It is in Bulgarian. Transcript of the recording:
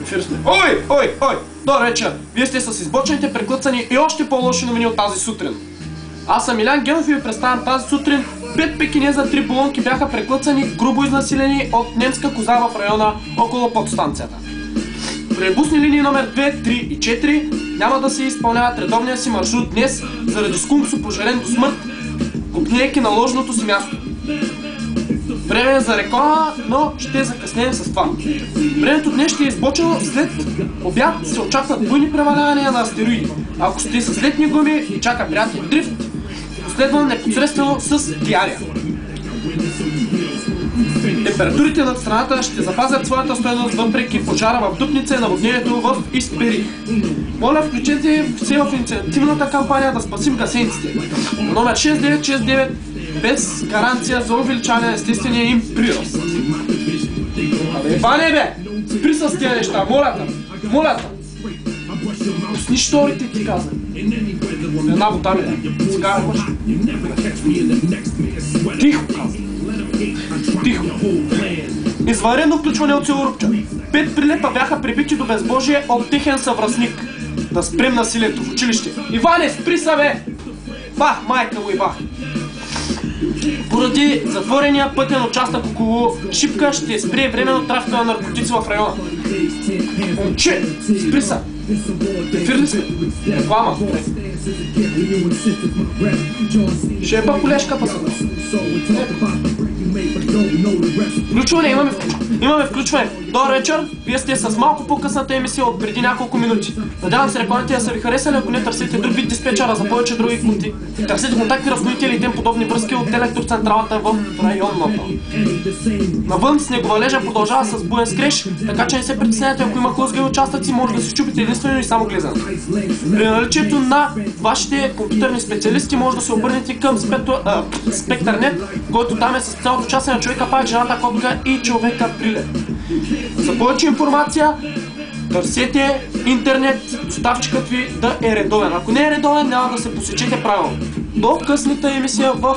Ефир сме. Ой! Добър вечер! Вие сте с избочените, преклъцани и още по-лоши новини от тази сутрин. Аз съм Илян Генов и ви представям тази сутрин 5 пекинеза, 3 болонки бяха преклъцани, грубо изнасилени от немска коза в района около подстанцията. Тролейбусни линии номер 2, 3 и 4 няма да се изпълняват редовния си маршрут днес заради скунксо пожарен до смърт, купнейки на ложното си място. Време е за реклама, но ще закъснем с това. Времето днес ще е избочено, след обяд се очакват буйни превалявания на астероиди. Ако сте с летни гуми, ви чака приятен дрифт, последван непосредствено с диария. Температурите над страната ще запазят своята стойност въпреки пожара в Дупница и наводнението в Исперих. Моля, включете се в инициативната кампания да спасим гасениците. Номер 6969 без гаранция за увеличаване на естествения им прирост. Абе, Иване бе! Спри с тия неща, моля те! Пусни шторите, ти казвам. Една вода ми да. Сега имаш. Тихо, казвам. Тихо. Извънредно включване от село Рупча. 5 прилепа бяха прибити до безбожие от техен съвръстник. Да спрем насилието в училище. Иване, спри са бе! Бах, майка му и бах! Поради затворения пътен участък около Шипка ще спре временно трафика на наркотици в района. Момче, спри са! Ефир ли сме? Реклама. Ще е па колешка па са. Включване, имаме включване. Добър вечер, вие сте с малко по-късната емисия от преди няколко минути. Надявам се рекламите да са ви харесали, ако не търсите друг вид диспетчера за повече други конти. Търсите контакти, ръководители и тем подобни връзки от електроцентралата в районната. Навън снеговалежа продължава с буен скреж, така че не се притеснявайте, ако има хлъзгави участъци, може да се щупите единствено и само глезен. При наличието на вашите компютърни специалисти може да се обърнете към Спектърнет, който там е с цялото участие на човека, пак жената котка и човека прилеп. За повече информация търсете интернет, доставчикът ви да е редовен. Ако не е редовен, няма да се посечете правилно. До късната емисия в